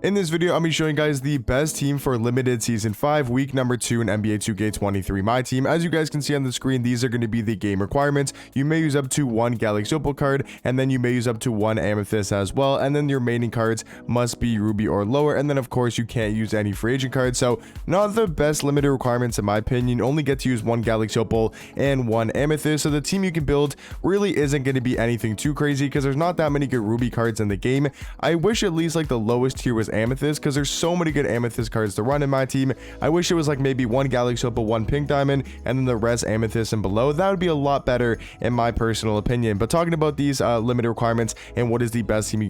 In this video, I'm going to be showing you guys the best team for limited season 5, week number 2 in NBA 2K23 My Team. As you guys can see on the screen, these are going to be the game requirements. You may use up to 1 Galaxy Opal card, and then you may use up to 1 Amethyst as well, and then your remaining cards must be Ruby or lower, and then of course you can't use any free agent cards. So not the best limited requirements in my opinion. You only get to use 1 Galaxy Opal and 1 Amethyst, so the team you can build really isn't going to be anything too crazy because there's not that many good Ruby cards in the game. I wish at least like the lowest tier was Amethyst, because there's so many good Amethyst cards to run in my team. I wish it was like maybe 1 Galaxy Opal, 1 Pink Diamond, and then the rest Amethyst and below. That would be a lot better in my personal opinion. But talking about these limited requirements and what is the best team,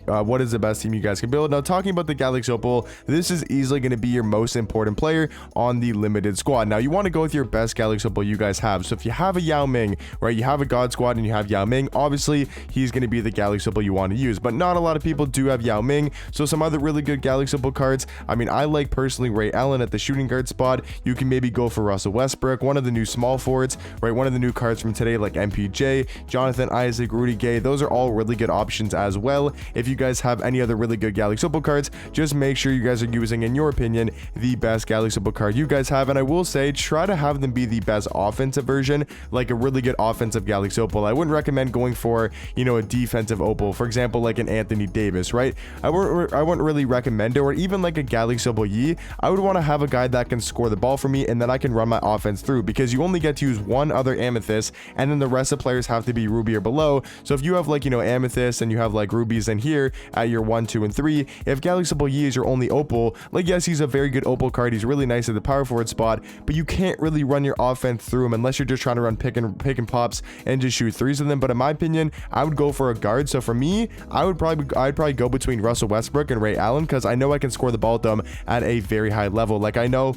you guys can build. Now talking about the Galaxy Opal, this is easily going to be your most important player on the limited squad. Now you want to go with your best Galaxy Opal you guys have. So if you have a Yao Ming, right, you have a God Squad and you have Yao Ming, obviously he's going to be the Galaxy Opal you want to use. But not a lot of people do have Yao Ming. So some other really good Galaxy Opal cards, I mean, I like personally Ray Allen at the shooting guard spot. You can maybe go for Russell Westbrook, one of the new small forwards, right? One of the new cards from today, like MPJ, Jonathan Isaac, Rudy Gay. Those are all really good options as well. If you guys have any other really good Galaxy Opal cards, just make sure you guys are using, in your opinion, the best Galaxy Opal card you guys have. And I will say, try to have them be the best offensive version, like a really good offensive Galaxy Opal. I wouldn't recommend going for, you know, a defensive Opal, for example, like an Anthony Davis, right? I wouldn't really recommend it, or even like a Galaxy Opal Yi. I would want to have a guy that can score the ball for me and then I can run my offense through, because you only get to use 1 other Amethyst and then the rest of players have to be Ruby or below. So if you have like, you know, Amethyst and you have like Rubies in here at your 1, 2, and 3, if Galaxy Opal Yi is your only Opal, like yes, he's a very good Opal card. He's really nice at the power forward spot, but you can't really run your offense through him unless you're just trying to run pick and pops and just shoot threes with them. But in my opinion, I would go for a guard. So for me, I'd probably go between Russell Westbrook and Ray Allen, because I know I can score the ball with them at a very high level. Like I know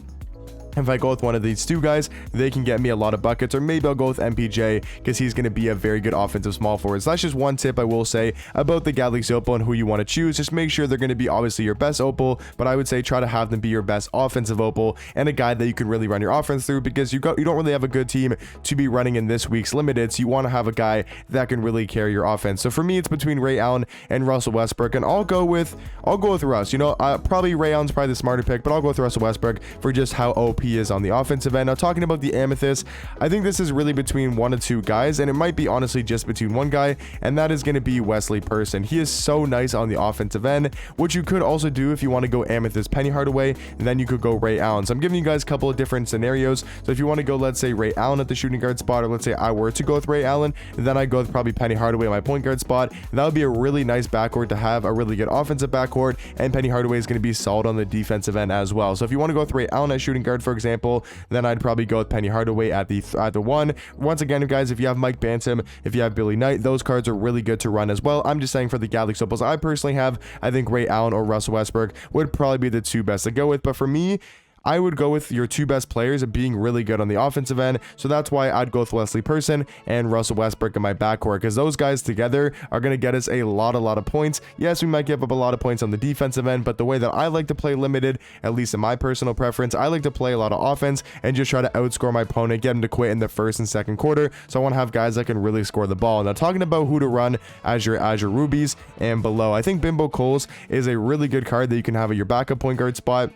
if I go with one of these two guys, they can get me a lot of buckets. Or maybe I'll go with MPJ because he's going to be a very good offensive small forward. So that's just one tip I will say about the Galaxy Opal and who you want to choose. Just make sure they're going to be obviously your best Opal, but I would say try to have them be your best offensive Opal and a guy that you can really run your offense through, because you don't really have a good team to be running in this week's limited. So you want to have a guy that can really carry your offense. So for me, it's between Ray Allen and Russell Westbrook, and I'll go with Russ. You know, probably Ray Allen's probably the smarter pick, but I'll go with Russell Westbrook for just how OP he is on the offensive end. Now talking about the Amethyst, I think this is really between 1 or 2 guys, and it might be honestly just between 1 guy, and that is going to be Wesley Person. He is so nice on the offensive end, which you could also do if you want to go Amethyst Penny Hardaway, and then you could go Ray Allen. So I'm giving you guys a couple of different scenarios. So if you want to go, let's say Ray Allen at the shooting guard spot, or let's say I were to go with Ray Allen, then I go with probably Penny Hardaway at my point guard spot. That would be a really nice backcourt to have, a really good offensive backcourt, and Penny Hardaway is going to be solid on the defensive end as well. So if you want to go with Ray Allen at shooting guard, for example, then I'd probably go with Penny Hardaway at the 1. Once again, guys, if you have Mike Bantam, if you have Billy Knight, those cards are really good to run as well. I'm just saying for the Galaxy Opals I personally have, I think Ray Allen or Russell Westbrook would probably be the 2 best to go with. But for me, I would go with your 2 best players being really good on the offensive end. So that's why I'd go with Wesley Person and Russell Westbrook in my backcourt, because those guys together are going to get us a lot of points. Yes, we might give up a lot of points on the defensive end, but the way that I like to play limited, at least in my personal preference, I like to play a lot of offense and just try to outscore my opponent, get him to quit in the first and second quarter. So I want to have guys that can really score the ball. Now talking about who to run as your Rubies and below, I think Bimbo Coles is a really good card that you can have at your backup point guard spot.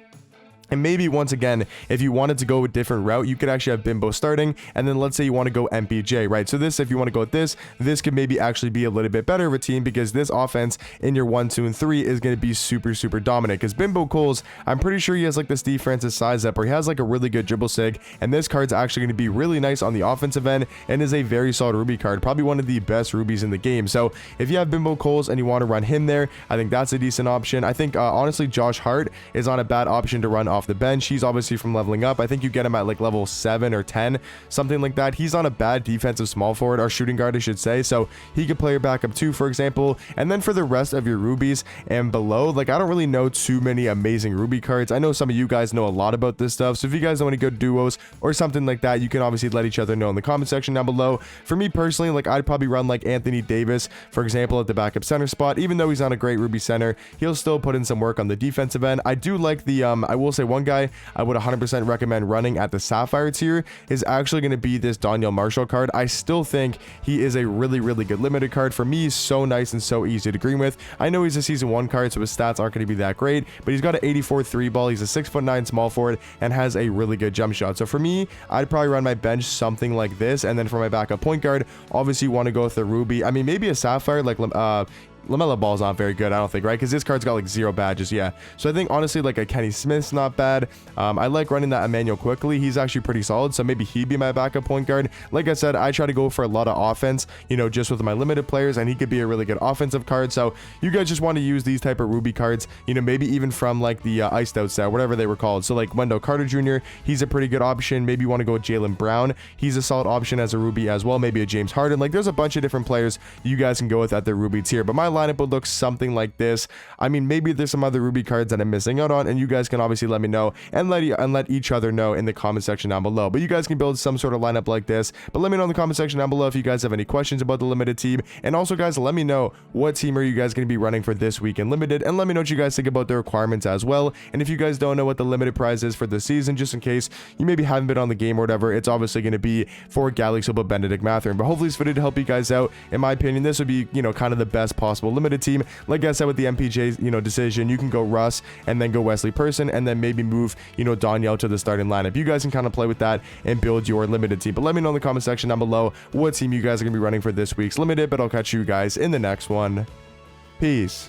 And maybe once again, if you wanted to go a different route, you could actually have Bimbo starting, and then let's say you want to go MPJ, right? So this, if you want to go with this could maybe actually be a little bit better of a team, because this offense in your 1, 2, and 3 is going to be super dominant. Because Bimbo Coles, I'm pretty sure he has like this defensive size up, or he has like a really good dribble sig, and this card's actually going to be really nice on the offensive end and is a very solid Ruby card, probably one of the best Rubies in the game. So if you have Bimbo Coles and you want to run him there, I think that's a decent option. I think honestly Josh Hart is not a bad option to run off the bench. He's obviously from leveling up. I think you get him at like level 7 or 10, something like that. He's on a bad defensive small forward, or shooting guard I should say, so he could play your backup too, for example. And then for the rest of your Rubies and below, like I don't really know too many amazing Ruby cards. I know some of you guys know a lot about this stuff, so if you guys know any good duos or something like that, you can obviously let each other know in the comment section down below. For me personally, like I'd probably run like Anthony Davis, for example, at the backup center spot. Even though he's not a great Ruby center, he'll still put in some work on the defensive end. I do like the I will say one guy I would 100% recommend running at the Sapphire tier is actually going to be this Daniel Marshall card. I still think he is a really, really good limited card. For me, he's so nice and so easy to green with. I know he's a season 1 card, so his stats aren't going to be that great, but he's got an 84 3 ball. He's a 6'9" small forward and has a really good jump shot. So for me, I'd probably run my bench something like this. And then for my backup point guard, obviously you want to go with the Ruby. I mean, maybe a Sapphire like LaMelo Ball's not very good, I don't think, right? Because this card's got like 0 badges, yeah. So I think honestly, like a Kenny Smith's not bad. I like running that Emmanuel Quickly. He's actually pretty solid, so maybe he'd be my backup point guard. Like I said, I try to go for a lot of offense, you know, just with my limited players, and he could be a really good offensive card. So you guys just want to use these type of Ruby cards, you know, maybe even from like the Iced Out set, whatever they were called. So like Wendell Carter Jr., he's a pretty good option. Maybe you want to go with Jaylen Brown. He's a solid option as a Ruby as well. Maybe a James Harden. Like there's a bunch of different players you guys can go with at the Ruby tier, but my lineup would look something like this. I mean, maybe there's some other Ruby cards that I'm missing out on, and you guys can obviously let me know and let each other know in the comment section down below. But you guys can build some sort of lineup like this. But let me know in the comment section down below if you guys have any questions about the limited team. And also, guys, let me know what team are you guys going to be running for this week in limited, and let me know what you guys think about the requirements as well. And if you guys don't know what the limited prize is for this season, just in case you maybe haven't been on the game or whatever, it's obviously going to be for Galaxy Opal Benedict Mathurin. But hopefully this video to help you guys out. In my opinion, this would be, you know, kind of the best possible limited team. Like I said, with the MPJ, you know, decision, you can go Russ and then go Wesley Person, and then maybe move, you know, Danielle to the starting lineup. You guys can kind of play with that and build your limited team. But let me know in the comment section down below what team you guys are going to be running for this week's limited. But I'll catch you guys in the next one. Peace.